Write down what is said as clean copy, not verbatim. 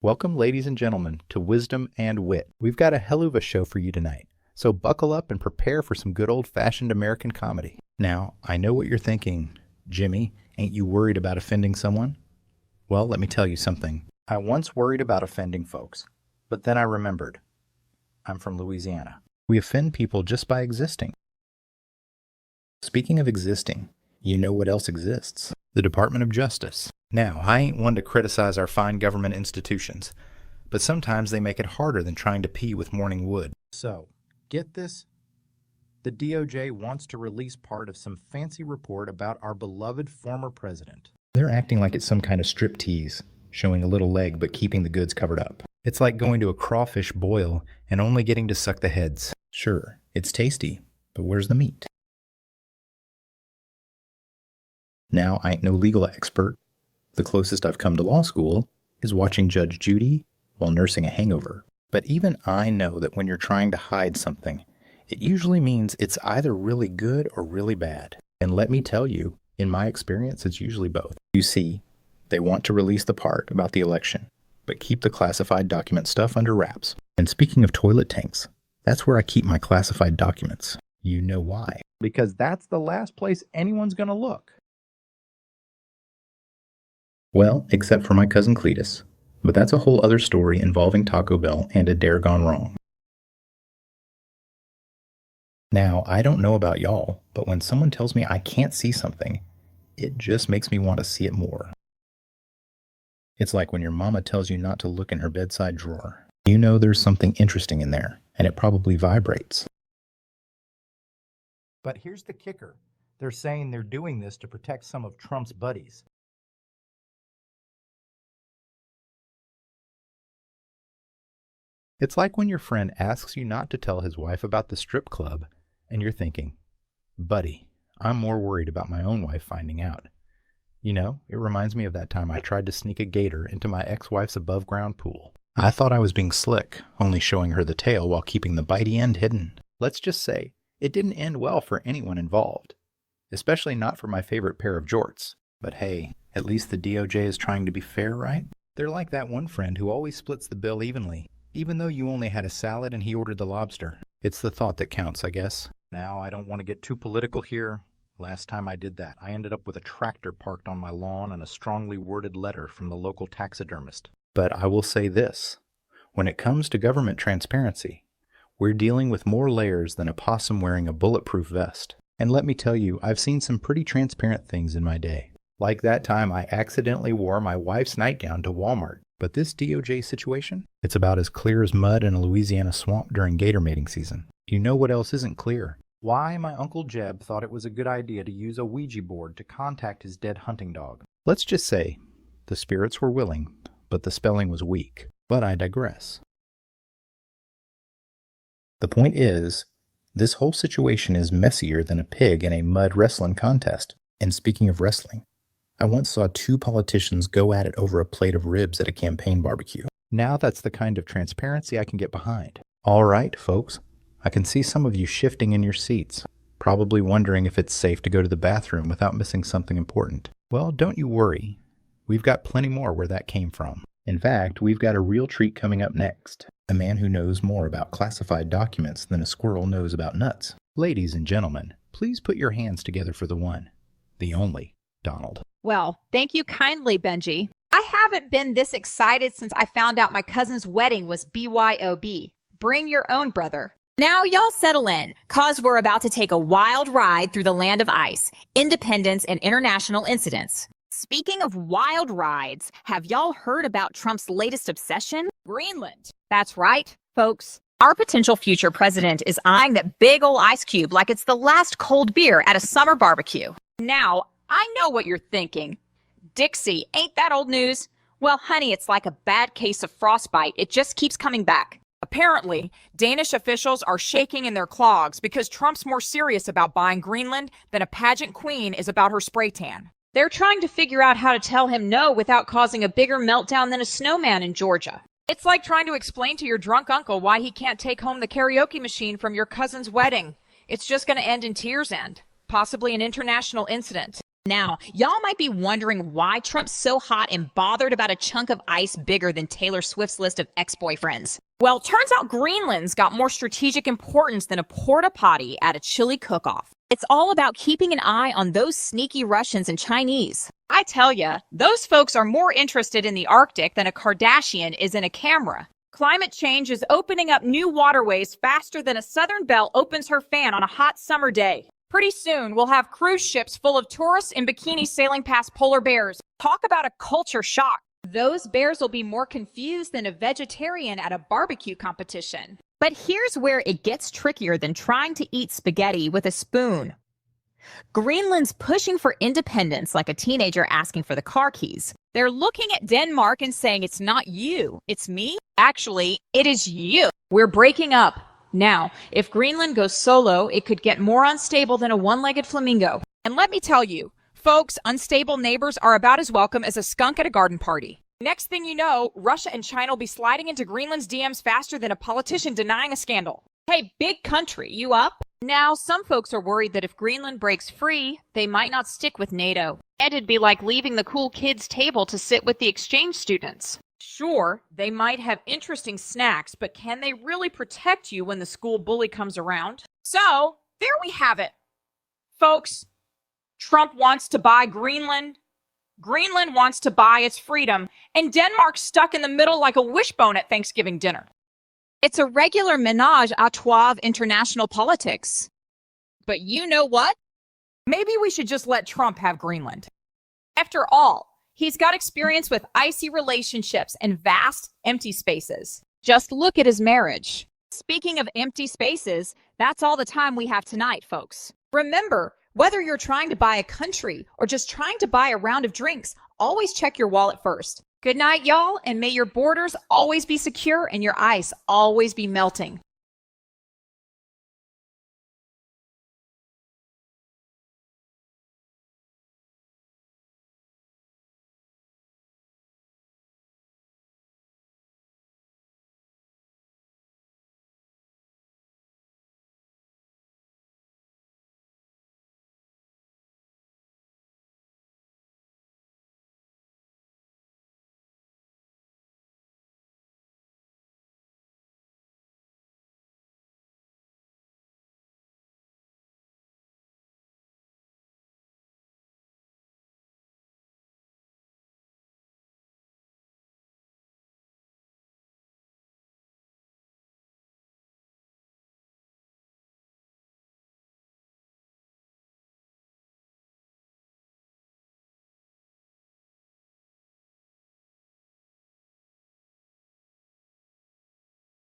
Welcome, ladies and gentlemen, to Wisdom and Wit. We've got a hell of a show for you tonight, so buckle up and prepare for some good old-fashioned American comedy. Now, I know what you're thinking. Jimmy, ain't you worried about offending someone? Well, let me tell you something. I once worried about offending folks, but then I remembered. I'm from Louisiana. We offend people just by existing. Speaking of existing, you know what else exists? The Department of Justice. Now, I ain't one to criticize our fine government institutions, but sometimes they make it harder than trying to pee with morning wood. So, get this? The DOJ wants to release part of some fancy report about our beloved former president. They're acting like it's some kind of striptease, showing a little leg but keeping the goods covered up. It's like going to a crawfish boil and only getting to suck the heads. Sure, it's tasty, but where's the meat? Now, I ain't no legal expert. The closest I've come to law school is watching Judge Judy while nursing a hangover. But even I know that when you're trying to hide something, it usually means it's either really good or really bad. And let me tell you, in my experience, it's usually both. You see, they want to release the part about the election, but keep the classified document stuff under wraps. And speaking of toilet tanks, that's where I keep my classified documents. You know why? Because that's the last place anyone's gonna look. Well, except for my cousin Cletus. But that's a whole other story involving Taco Bell and a dare gone wrong. Now, I don't know about y'all, but when someone tells me I can't see something, it just makes me want to see it more. It's like when your mama tells you not to look in her bedside drawer. You know there's something interesting in there, and it probably vibrates. But here's the kicker. They're saying they're doing this to protect some of Trump's buddies. It's like when your friend asks you not to tell his wife about the strip club, and you're thinking, buddy, I'm more worried about my own wife finding out. You know, it reminds me of that time I tried to sneak a gator into my ex-wife's above-ground pool. I thought I was being slick, only showing her the tail while keeping the bitey end hidden. Let's just say, it didn't end well for anyone involved, especially not for my favorite pair of jorts. But hey, at least the DOJ is trying to be fair, right? They're like that one friend who always splits the bill evenly, even though you only had a salad and he ordered the lobster. It's the thought that counts, I guess. Now, I don't want to get too political here. Last time I did that, I ended up with a tractor parked on my lawn and a strongly worded letter from the local taxidermist. But I will say this. When it comes to government transparency, we're dealing with more layers than a possum wearing a bulletproof vest. And let me tell you, I've seen some pretty transparent things in my day. Like that time I accidentally wore my wife's nightgown to Walmart. But this DOJ situation, it's about as clear as mud in a Louisiana swamp during gator mating season. You know what else isn't clear? Why my Uncle Jeb thought it was a good idea to use a Ouija board to contact his dead hunting dog. Let's just say, the spirits were willing, but the spelling was weak. But I digress. The point is, this whole situation is messier than a pig in a mud wrestling contest. And speaking of wrestling, I once saw two politicians go at it over a plate of ribs at a campaign barbecue. Now that's the kind of transparency I can get behind. All right, folks, I can see some of you shifting in your seats, probably wondering if it's safe to go to the bathroom without missing something important. Well, don't you worry. We've got plenty more where that came from. In fact, we've got a real treat coming up next. A man who knows more about classified documents than a squirrel knows about nuts. Ladies and gentlemen, please put your hands together for the one, the only, Donald. Well, thank you kindly, Benji. I haven't been this excited since I found out my cousin's wedding was BYOB. Bring your own, brother. Now y'all settle in, cause we're about to take a wild ride through the land of ice, independence, and international incidents. Speaking of wild rides, have y'all heard about Trump's latest obsession? Greenland. That's right, folks. Our potential future president is eyeing that big ol' ice cube like it's the last cold beer at a summer barbecue. Now, I know what you're thinking. Dixie, ain't that old news? Well, honey, it's like a bad case of frostbite. It just keeps coming back. Apparently, Danish officials are shaking in their clogs because Trump's more serious about buying Greenland than a pageant queen is about her spray tan. They're trying to figure out how to tell him no without causing a bigger meltdown than a snowman in Georgia. It's like trying to explain to your drunk uncle why he can't take home the karaoke machine from your cousin's wedding. It's just going to end in tears possibly an international incident. Now, y'all might be wondering why Trump's so hot and bothered about a chunk of ice bigger than Taylor Swift's list of ex-boyfriends. Well, turns out Greenland's got more strategic importance than a porta potty at a chili cook-off. It's all about keeping an eye on those sneaky Russians and Chinese. I tell ya, those folks are more interested in the Arctic than a Kardashian is in a camera. Climate change is opening up new waterways faster than a Southern belle opens her fan on a hot summer day. Pretty soon, we'll have cruise ships full of tourists in bikinis sailing past polar bears. Talk about a culture shock. Those bears will be more confused than a vegetarian at a barbecue competition. But here's where it gets trickier than trying to eat spaghetti with a spoon. Greenland's pushing for independence like a teenager asking for the car keys. They're looking at Denmark and saying it's not you, it's me. Actually, it is you. We're breaking up. Now, if Greenland goes solo, it could get more unstable than a one-legged flamingo. And let me tell you, folks, unstable neighbors are about as welcome as a skunk at a garden party. Next thing you know, Russia and China will be sliding into Greenland's DMs faster than a politician denying a scandal. Hey, big country, you up? Now, some folks are worried that if Greenland breaks free, they might not stick with NATO. And it'd be like leaving the cool kids' table to sit with the exchange students. Sure, they might have interesting snacks, but can they really protect you when the school bully comes around? So, there we have it. Folks, Trump wants to buy Greenland. Greenland wants to buy its freedom. And Denmark's stuck in the middle like a wishbone at Thanksgiving dinner. It's a regular menage a trois of international politics. But you know what? Maybe we should just let Trump have Greenland. After all, he's got experience with icy relationships and vast, empty spaces. Just look at his marriage. Speaking of empty spaces, that's all the time we have tonight, folks. Remember, whether you're trying to buy a country or just trying to buy a round of drinks, always check your wallet first. Good night, y'all, and may your borders always be secure and your ice always be melting.